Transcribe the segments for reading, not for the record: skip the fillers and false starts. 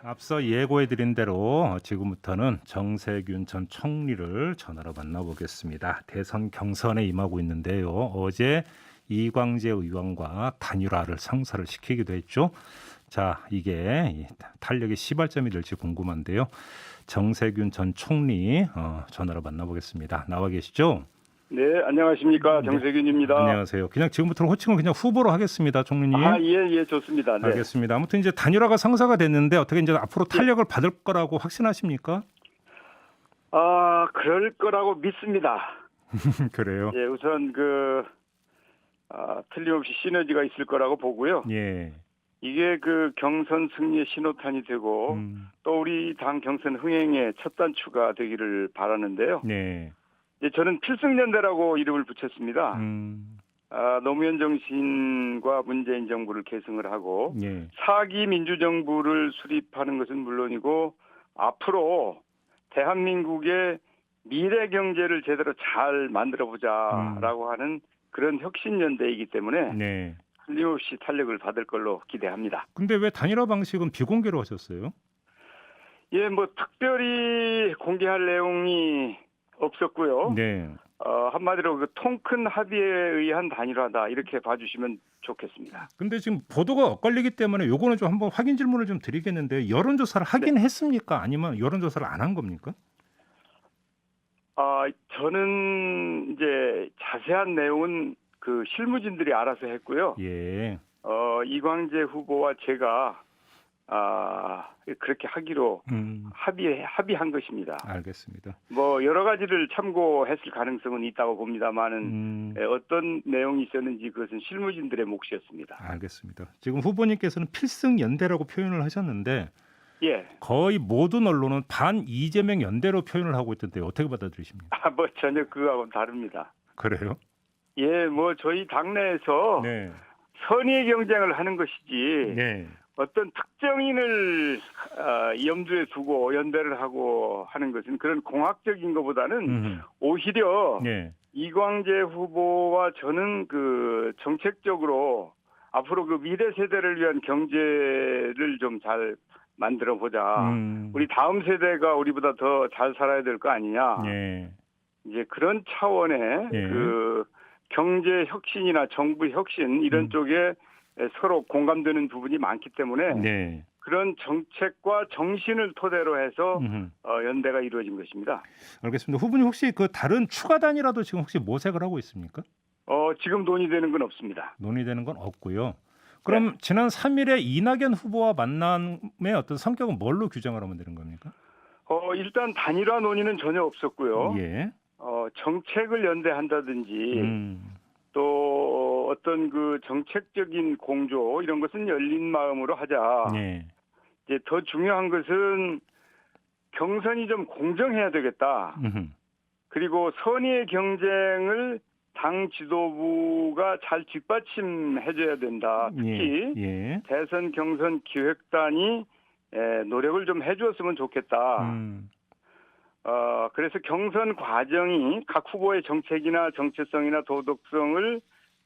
앞서 예고해드린 대로 지금부터는 정세균 전 총리를 전화로 만나보겠습니다. 대선 경선에 임하고 있는데요. 어제 이광재 의원과 단일화를 성사를 시키기도 했죠. 자, 이게 탄력의 시발점이 될지 궁금한데요. 정세균 전 총리 전화로 만나보겠습니다. 나와 계시죠? 네, 안녕하십니까. 네. 정세균입니다. 안녕하세요. 그냥 지금부터 호칭은 그냥 후보로 하겠습니다, 총리님. 예, 좋습니다. 네. 알겠습니다. 아무튼 이제 단일화가 성사가 됐는데 어떻게 이제 앞으로 탄력을 받을 거라고 확신하십니까? 그럴 거라고 믿습니다. 그래요. 예, 우선 틀림없이 시너지가 있을 거라고 보고요. 예. 이게 경선 승리의 신호탄이 되고 또 우리 당 경선 흥행의 첫 단추가 되기를 바라는데요. 네. 예, 저는 필승연대라고 이름을 붙였습니다. 음. 노무현 정신과 문재인 정부를 계승을 하고 예. 4기 민주정부를 수립하는 것은 물론이고 앞으로 대한민국의 미래 경제를 제대로 잘 만들어보자라고 하는 그런 혁신연대이기 때문에 네. 틀림없이 탄력을 받을 걸로 기대합니다. 근데 왜 단일화 방식은 비공개로 하셨어요? 예, 특별히 공개할 내용이 없었고요. 네. 한마디로 통 큰 합의에 의한 단일화다 이렇게 봐주시면 좋겠습니다. 근데 지금 보도가 엇갈리기 때문에 요거는 좀 한번 확인 질문을 좀 드리겠는데 여론조사를 하긴 했습니까? 아니면 여론조사를 안 한 겁니까? 저는 이제 자세한 내용은 실무진들이 알아서 했고요. 예. 이광재 후보와 제가 그렇게 하기로 합의한 것입니다. 알겠습니다. 여러 가지를 참고했을 가능성은 있다고 봅니다만은 어떤 내용이 있었는지 그것은 실무진들의 몫이었습니다. 알겠습니다. 지금 후보님께서는 필승연대라고 표현을 하셨는데 예. 거의 모든 언론은 반 이재명 연대로 표현을 하고 있던데 어떻게 받아들이십니까? 전혀 그거하고는 다릅니다. 그래요? 예, 저희 당내에서 네. 선의의 경쟁을 하는 것이지 네. 어떤 특정인을 염두에 두고 연대를 하고 하는 것은 그런 공학적인 것보다는 오히려 네. 이광재 후보와 저는 정책적으로 앞으로 미래 세대를 위한 경제를 좀 잘 만들어 보자. 우리 다음 세대가 우리보다 더 잘 살아야 될 거 아니냐. 네. 이제 그런 차원의 네. 경제 혁신이나 정부 혁신 이런 쪽에 서로 공감되는 부분이 많기 때문에 네. 그런 정책과 정신을 토대로 해서 연대가 이루어진 것입니다. 알겠습니다. 후보님 혹시 다른 추가 단위라도 지금 혹시 모색을 하고 있습니까? 지금 논의되는 건 없습니다. 논의되는 건 없고요. 그럼 지난 3일에 이낙연 후보와 만남의 어떤 성격은 뭘로 규정을 하면 되는 겁니까? 일단 단일화 논의는 전혀 없었고요. 예. 정책을 연대한다든지 또 어떤 정책적인 공조 이런 것은 열린 마음으로 하자. 네. 이제 더 중요한 것은 경선이 좀 공정해야 되겠다. 그리고 선의의 경쟁을 당 지도부가 잘 뒷받침해줘야 된다. 특히 예. 대선 경선 기획단이 노력을 좀 해주었으면 좋겠다. 그래서 경선 과정이 각 후보의 정책이나 정체성이나 도덕성을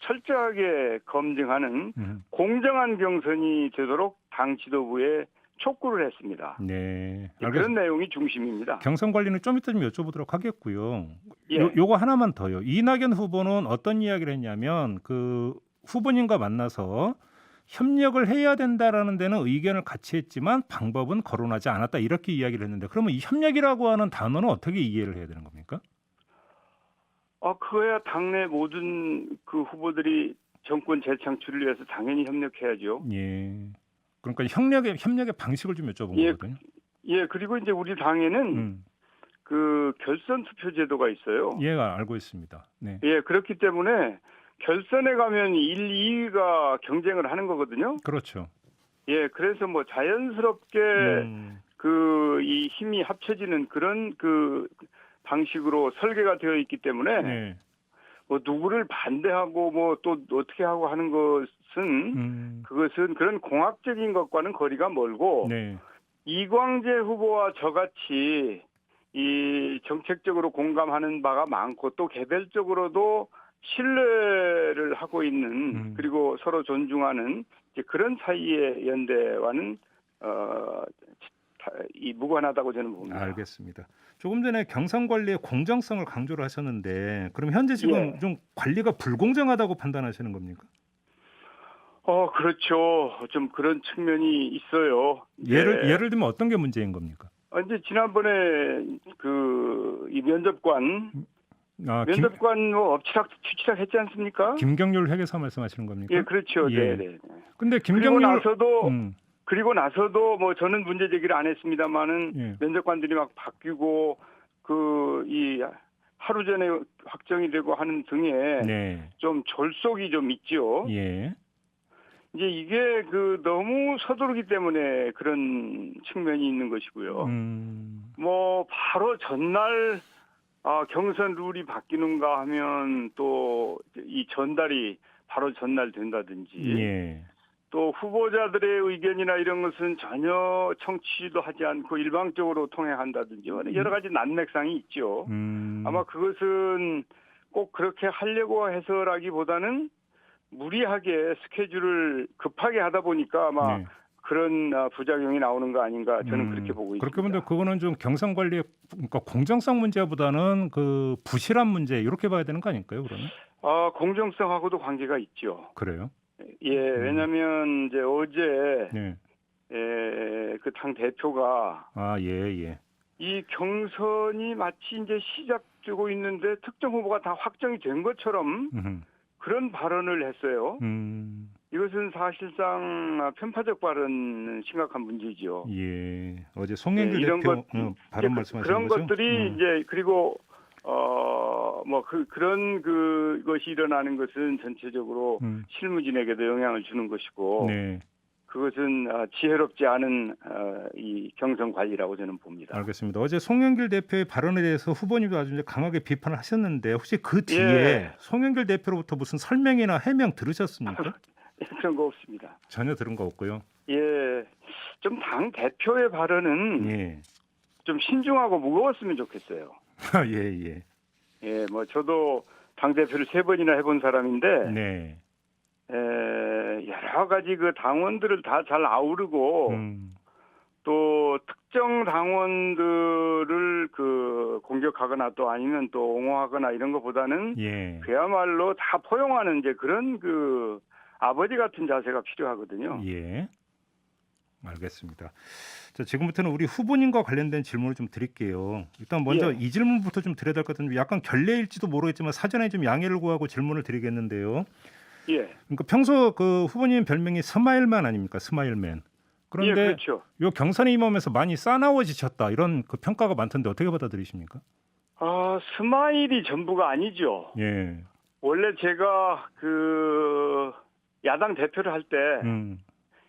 철저하게 검증하는 공정한 경선이 되도록 당 지도부에 촉구를 했습니다. 네. 그런 내용이 중심입니다. 경선 관리는 좀 이따 좀 여쭤보도록 하겠고요. 예. 요거 하나만 더요. 이낙연 후보는 어떤 이야기를 했냐면 후보님과 만나서 협력을 해야 된다라는 데는 의견을 같이 했지만 방법은 거론하지 않았다 이렇게 이야기를 했는데 그러면 이 협력이라고 하는 단어는 어떻게 이해를 해야 되는 겁니까? 그거야 당내 모든 후보들이 정권 재창출을 위해서 당연히 협력해야죠. 예. 그러니까 협력의 방식을 좀 여쭤본 거거든요. 예, 그리고 이제 우리 당에는 결선 투표 제도가 있어요. 예, 알고 있습니다. 네. 예, 그렇기 때문에 결선에 가면 1, 2위가 경쟁을 하는 거거든요. 그렇죠. 예, 그래서 자연스럽게 이 힘이 합쳐지는 그런 방식으로 설계가 되어 있기 때문에 네. 누구를 반대하고 또 어떻게 하고 하는 것은 그것은 그런 공학적인 것과는 거리가 멀고 네. 이광재 후보와 저같이 이 정책적으로 공감하는 바가 많고 또 개별적으로도 신뢰를 하고 있는 그리고 서로 존중하는 이제 그런 사이의 연대와는 이 무관하다고 저는 봅니다. 알겠습니다. 조금 전에 경선 관리의 공정성을 강조를 하셨는데 그럼 현재 지금 예. 좀 관리가 불공정하다고 판단하시는 겁니까? 그렇죠. 좀 그런 측면이 있어요. 예를 들면 어떤 게 문제인 겁니까? 이제 지난번에 이 면접관 뭐 엎치락 뒤치락 했지 않습니까? 김경률 회계사 말씀하시는 겁니까? 예, 그렇죠. 예. 네. 근데 김경률 그리고 나서도 뭐 저는 문제 제기를 안 했습니다만은 예. 면접관들이 막 바뀌고 이 하루 전에 확정이 되고 하는 등에 네. 좀 졸속이 좀 있지요. 예. 이제 이게 너무 서두르기 때문에 그런 측면이 있는 것이고요. 뭐 바로 전날 경선 룰이 바뀌는가 하면 또 이 전달이 바로 전날 된다든지 예. 또 후보자들의 의견이나 이런 것은 전혀 청취도 하지 않고 일방적으로 통행한다든지 여러 가지 난맥상이 있죠. 아마 그것은 꼭 그렇게 하려고 해서라기보다는 무리하게 스케줄을 급하게 하다 보니까 아마 네. 그런 부작용이 나오는 거 아닌가 저는 그렇게 보고 있습니다. 그렇게 보면 그거는 좀 경선 관리의 그러니까 공정성 문제보다는 그 부실한 문제 이렇게 봐야 되는 거 아닐까요, 그러면? 공정성하고도 관계가 있죠. 그래요? 예, 왜냐하면 이제 어제 네. 그 당 대표가 예. 이 경선이 마치 이제 시작되고 있는데 특정 후보가 다 확정이 된 것처럼 그런 발언을 했어요. 이것은 사실상 편파적 발언 심각한 문제죠. 예. 어제 송영길 대표 발언 말씀하시는 그런 거죠? 것들이 이제 그리고 그런 것이 일어나는 것은 전체적으로 실무진에게도 영향을 주는 것이고 네. 그것은 지혜롭지 않은 이 경선 관리라고 저는 봅니다. 알겠습니다. 어제 송영길 대표의 발언에 대해서 후보님도 아주 강하게 비판을 하셨는데 혹시 그 뒤에 예. 송영길 대표로부터 무슨 설명이나 해명 들으셨습니까? 그런 거 없습니다. 전혀 들은 거 없고요. 예, 좀 당 대표의 발언은 예. 좀 신중하고 무거웠으면 좋겠어요. 예. 예, 뭐 저도 당 대표를 3번이나 해본 사람인데, 네. 여러 가지 그 당원들을 다 잘 아우르고 또 특정 당원들을 공격하거나 또 아니면 또 옹호하거나 이런 것보다는 그야말로 다 포용하는 이제 그런 아버지 같은 자세가 필요하거든요. 예. 알겠습니다. 자, 지금부터는 우리 후보님과 관련된 질문을 좀 드릴게요. 일단 먼저 이 질문부터 좀 드려야 될 것 같은데 약간 결례일지도 모르겠지만 사전에 좀 양해를 구하고 질문을 드리겠는데요. 예. 그러니까 평소 그 후보님 별명이 스마일맨 아닙니까? 스마일맨. 그런데 그렇죠. 요 경선에 임하면서 많이 싸나워지셨다 이런 평가가 많던데 어떻게 받아들이십니까? 스마일이 전부가 아니죠. 예. 원래 제가 야당 대표를 할 때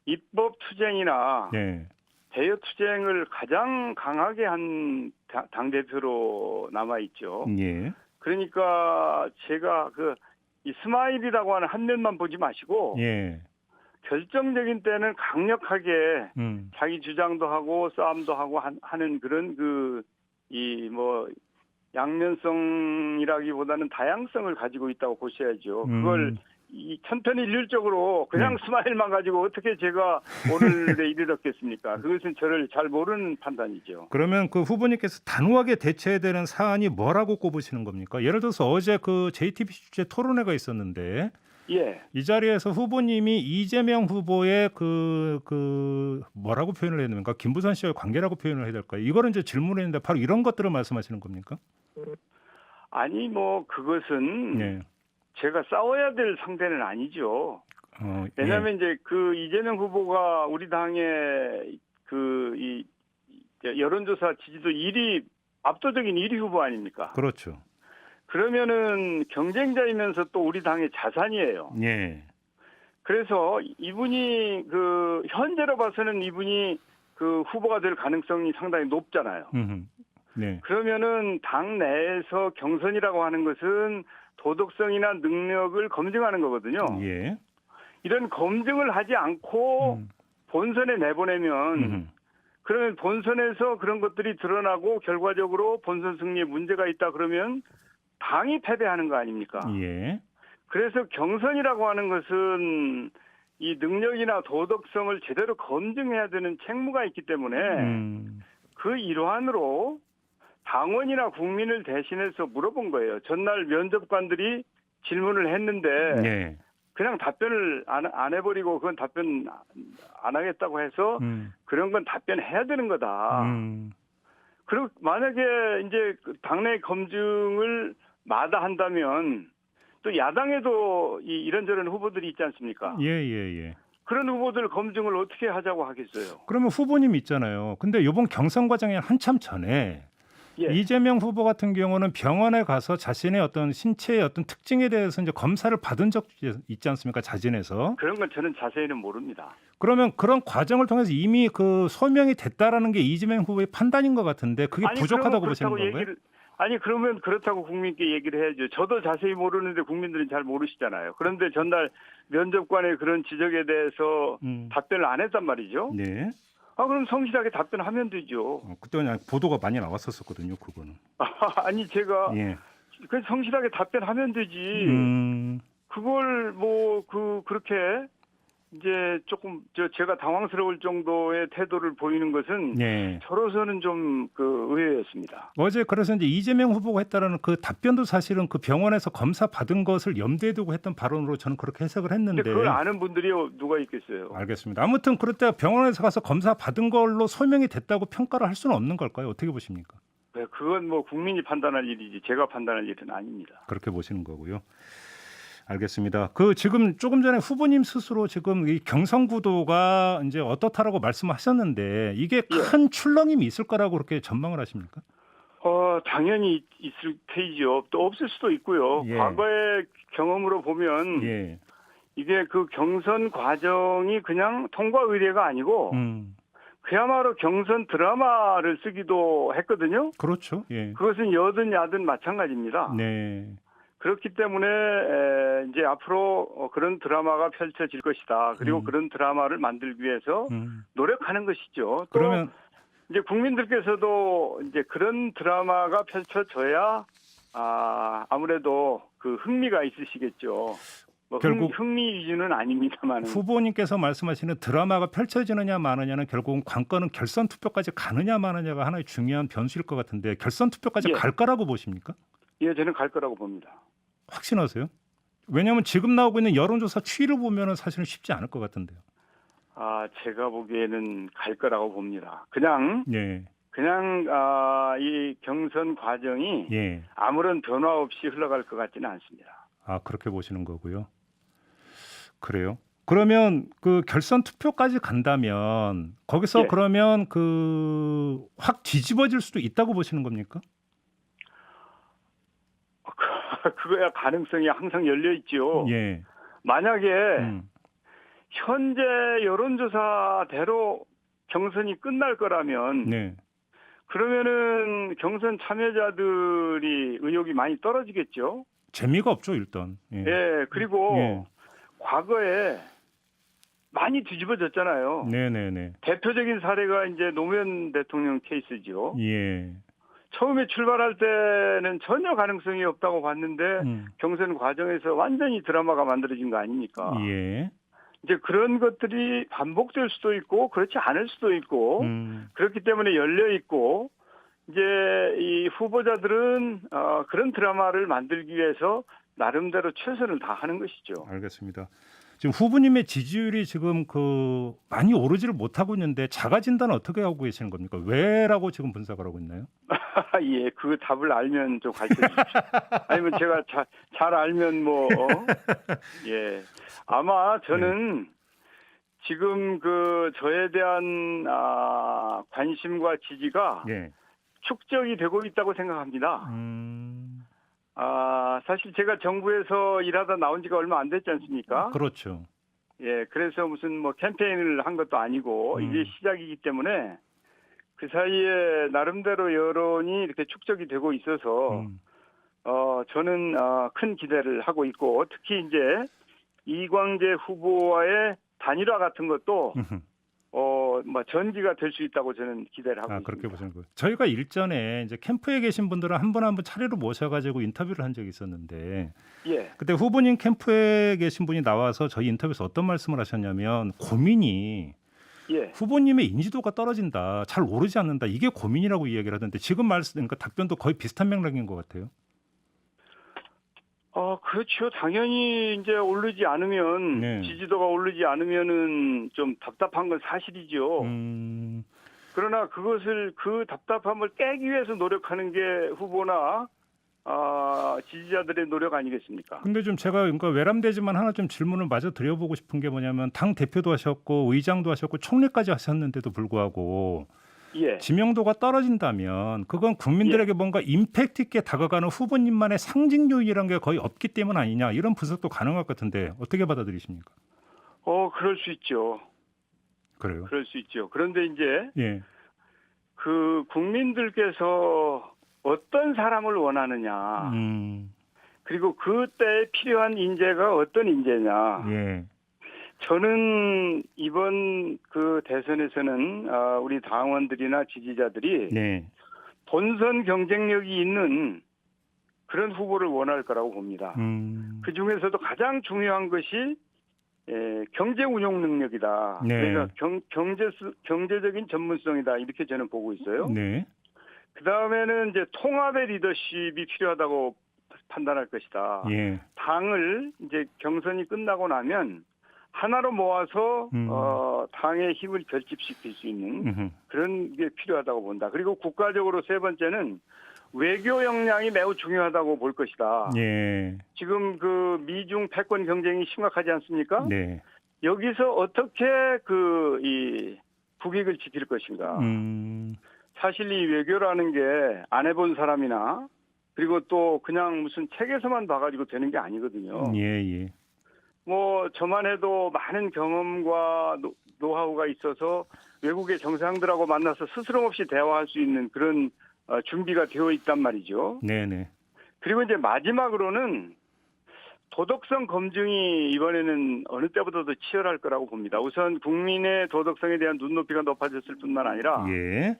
입법 투쟁이나 대여 투쟁을 가장 강하게 한 당 대표로 남아 있죠. 예. 그러니까 제가 이 스마일이라고 하는 한 면만 보지 마시고 결정적인 때는 강력하게 자기 주장도 하고 싸움도 하고 하는 그런 양면성이라기보다는 다양성을 가지고 있다고 보셔야죠. 그걸 이 천편일률적으로 그냥 스마일만 가지고 어떻게 제가 오늘에 이르렀겠습니까? 그것은 저를 잘 모르는 판단이죠. 그러면 그 후보님께서 단호하게 대처해야 되는 사안이 뭐라고 꼽으시는 겁니까? 예를 들어서 어제 JTBC 주재 토론회가 있었는데 이 자리에서 후보님이 이재명 후보의 뭐라고 표현을 해야 됩니까? 김부선 씨와의 관계라고 표현을 해야 될까요? 이거를 이제 질문했는데 바로 이런 것들을 말씀하시는 겁니까? 아니 그것은 제가 싸워야 될 상대는 아니죠. 왜냐하면 이제 이재명 후보가 우리 당의 이 여론조사 지지도 1위 압도적인 1위 후보 아닙니까? 그렇죠. 그러면은 경쟁자이면서 또 우리 당의 자산이에요. 예. 그래서 이분이 현재로 봐서는 이분이 후보가 될 가능성이 상당히 높잖아요. 네. 그러면은 당 내에서 경선이라고 하는 것은 도덕성이나 능력을 검증하는 거거든요. 예. 이런 검증을 하지 않고 본선에 내보내면 그러면 본선에서 그런 것들이 드러나고 결과적으로 본선 승리에 문제가 있다 그러면 당이 패배하는 거 아닙니까? 예. 그래서 경선이라고 하는 것은 이 능력이나 도덕성을 제대로 검증해야 되는 책무가 있기 때문에 그 일환으로 당원이나 국민을 대신해서 물어본 거예요. 전날 면접관들이 질문을 했는데 네. 그냥 답변을 안 해버리고 그건 답변 안 하겠다고 해서 그런 건 답변해야 되는 거다. 그리고 만약에 이제 당내 검증을 마다한다면 또 야당에도 이런저런 후보들이 있지 않습니까? 예. 그런 후보들 검증을 어떻게 하자고 하겠어요? 그러면 후보님 있잖아요. 근데 이번 경선 과정에 한참 전에 예. 이재명 후보 같은 경우는 병원에 가서 자신의 어떤 신체의 어떤 특징에 대해서 이제 검사를 받은 적 있지 않습니까? 자진해서. 그런 건 저는 자세히는 모릅니다. 그러면 그런 과정을 통해서 이미 그 소명이 됐다라는 게 이재명 후보의 판단인 것 같은데 그게 부족하다고 보시는 건가요? 그러면 그렇다고 국민께 얘기를 해야죠. 저도 자세히 모르는데 국민들은 잘 모르시잖아요. 그런데 전날 면접관의 그런 지적에 대해서 답변을 안 했단 말이죠. 네. 그럼 성실하게 답변하면 되죠. 그때 보도가 많이 나왔었거든요, 그거는. 아니 제가 예. 그 성실하게 답변하면 되지. 그걸 그렇게 이제 조금 제가 당황스러울 정도의 태도를 보이는 것은 네. 저로서는 좀 의외였습니다. 어제 그래서 이제 이재명 후보가 했다라는 그 답변도 사실은 그 병원에서 검사 받은 것을 염두에 두고 했던 발언으로 저는 그렇게 해석을 했는데. 그걸 아는 분들이 누가 있겠어요? 알겠습니다. 아무튼 그럴 때 병원에서 가서 검사 받은 걸로 소명이 됐다고 평가를 할 수는 없는 걸까요? 어떻게 보십니까? 네, 그건 국민이 판단할 일이지 제가 판단할 일은 아닙니다. 그렇게 보시는 거고요. 알겠습니다. 그 지금 조금 전에 후보님 스스로 지금 이 경선 구도가 이제 어떻다라고 말씀하셨는데 이게 큰 출렁임이 있을 거라고 그렇게 전망을 하십니까? 당연히 있을 테이죠. 또 없을 수도 있고요. 예. 과거의 경험으로 보면 예. 이게 그 경선 과정이 그냥 통과 의례가 아니고 그야말로 경선 드라마를 쓰기도 했거든요. 그렇죠. 예. 그것은 여든 야든 마찬가지입니다. 네. 그렇기 때문에 이제 앞으로 그런 드라마가 펼쳐질 것이다. 그리고 그런 드라마를 만들기 위해서 노력하는 것이죠. 또 그러면 이제 국민들께서도 이제 그런 드라마가 펼쳐져야 아무래도 그 흥미가 있으시겠죠. 결국 흥미 위주는 아닙니다만 후보님께서 말씀하시는 드라마가 펼쳐지느냐 마느냐는 결국은 관건은 결선 투표까지 가느냐 마느냐가 하나의 중요한 변수일 것 같은데 결선 투표까지 갈 거라고 보십니까? 예, 저는 갈 거라고 봅니다. 확신하세요? 왜냐하면 지금 나오고 있는 여론조사 추이를 보면은 사실은 쉽지 않을 것 같은데요. 제가 보기에는 갈 거라고 봅니다. 그냥 이 경선 과정이 아무런 변화 없이 흘러갈 것 같지는 않습니다. 그렇게 보시는 거고요. 그래요? 그러면 그 결선 투표까지 간다면 거기서 그러면 그 확 뒤집어질 수도 있다고 보시는 겁니까? 그거야 가능성이 항상 열려 있죠. 예. 만약에 현재 여론조사대로 경선이 끝날 거라면 그러면은 경선 참여자들이 의욕이 많이 떨어지겠죠. 재미가 없죠, 일단. 그리고 과거에 많이 뒤집어졌잖아요. 네네네. 대표적인 사례가 이제 노무현 대통령 케이스죠. 예. 처음에 출발할 때는 전혀 가능성이 없다고 봤는데 경선 과정에서 완전히 드라마가 만들어진 거 아닙니까? 예. 이제 그런 것들이 반복될 수도 있고 그렇지 않을 수도 있고 그렇기 때문에 열려 있고 이제 이 후보자들은 그런 드라마를 만들기 위해서 나름대로 최선을 다하는 것이죠. 알겠습니다. 지금 후보님의 지지율이 지금 그 많이 오르지를 못하고 있는데 자가 진단은 어떻게 하고 계시는 겁니까? 왜라고 지금 분석을 하고 있나요? 예, 그 답을 알면 좀 가르쳐 주십시오. 아니면 제가 잘 알면 아마 저는 지금 그 저에 대한 관심과 지지가 축적이 되고 있다고 생각합니다. 사실 제가 정부에서 일하다 나온 지가 얼마 안 됐지 않습니까? 그렇죠. 예, 그래서 무슨 캠페인을 한 것도 아니고 이게 시작이기 때문에 그 사이에 나름대로 여론이 이렇게 축적이 되고 있어서 저는 큰 기대를 하고 있고 특히 이제 이광재 후보와의 단일화 같은 것도 전기가 될 수 있다고 저는 기대를 하고 있습니다. 그렇게 보시는 거예요. 저희가 일전에 이제 캠프에 계신 분들은 한 분 한 분 차례로 모셔가지고 인터뷰를 한 적이 있었는데, 그때 후보님 캠프에 계신 분이 나와서 저희 인터뷰에서 어떤 말씀을 하셨냐면 고민이 예. 후보님의 인지도가 떨어진다, 잘 오르지 않는다, 이게 고민이라고 이야기를 하던데 지금 그러니까 답변도 거의 비슷한 맥락인 것 같아요. 그렇죠. 당연히 이제 오르지 않으면 네. 지지도가 오르지 않으면은 좀 답답한 건 사실이죠. 그러나 그 답답함을 깨기 위해서 노력하는 게 후보나 지지자들의 노력 아니겠습니까? 근데 좀 제가 그러니까 외람되지만 하나 좀 질문을 마저 드려보고 싶은 게 뭐냐면 당 대표도 하셨고 의장도 하셨고 총리까지 하셨는데도 불구하고 예. 지명도가 떨어진다면 그건 국민들에게 뭔가 임팩트 있게 다가가는 후보님만의 상징 요인이라는 게 거의 없기 때문 아니냐, 이런 분석도 가능할 것 같은데 어떻게 받아들이십니까? 그럴 수 있죠. 그래요? 그럴 수 있죠. 그런데 이제 예. 그 국민들께서 어떤 사람을 원하느냐, 그리고 그때 필요한 인재가 어떤 인재냐. 예. 저는 이번 그 대선에서는 우리 당원들이나 지지자들이 네. 본선 경쟁력이 있는 그런 후보를 원할 거라고 봅니다. 그 중에서도 가장 중요한 것이 경제 운용 능력이다. 네. 그러니까 경제적인 전문성이다. 이렇게 저는 보고 있어요. 네. 그 다음에는 이제 통합의 리더십이 필요하다고 판단할 것이다. 예. 당을 이제 경선이 끝나고 나면 하나로 모아서 당의 힘을 결집시킬 수 있는 그런 게 필요하다고 본다. 그리고 국가적으로 세 번째는 외교 역량이 매우 중요하다고 볼 것이다. 예. 지금 그 미중 패권 경쟁이 심각하지 않습니까? 네. 여기서 어떻게 이 국익을 지킬 것인가. 사실 이 외교라는 게 안 해본 사람이나 그리고 또 그냥 무슨 책에서만 봐가지고 되는 게 아니거든요. 예. 뭐 저만 해도 많은 경험과 노하우가 있어서 외국의 정상들하고 만나서 스스럼 없이 대화할 수 있는 그런 준비가 되어 있단 말이죠. 네네. 그리고 이제 마지막으로는 도덕성 검증이 이번에는 어느 때보다도 치열할 거라고 봅니다. 우선 국민의 도덕성에 대한 눈높이가 높아졌을 뿐만 아니라 예.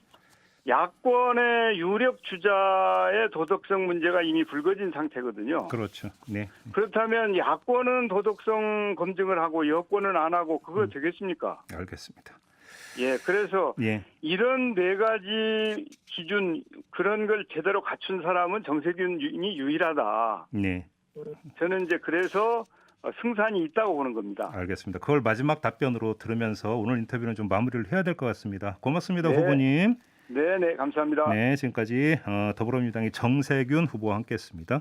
야권의 유력 주자의 도덕성 문제가 이미 불거진 상태거든요. 그렇죠. 네. 그렇다면 야권은 도덕성 검증을 하고 여권은 안 하고 그거 되겠습니까? 알겠습니다. 예, 그래서 예. 이런 네 가지 기준 그런 걸 제대로 갖춘 사람은 정세균이 유일하다. 네. 저는 이제 그래서 승산이 있다고 보는 겁니다. 알겠습니다. 그걸 마지막 답변으로 들으면서 오늘 인터뷰는 좀 마무리를 해야 될 것 같습니다. 고맙습니다, 네. 후보님. 네, 감사합니다. 네, 지금까지 더불어민주당의 정세균 후보와 함께했습니다.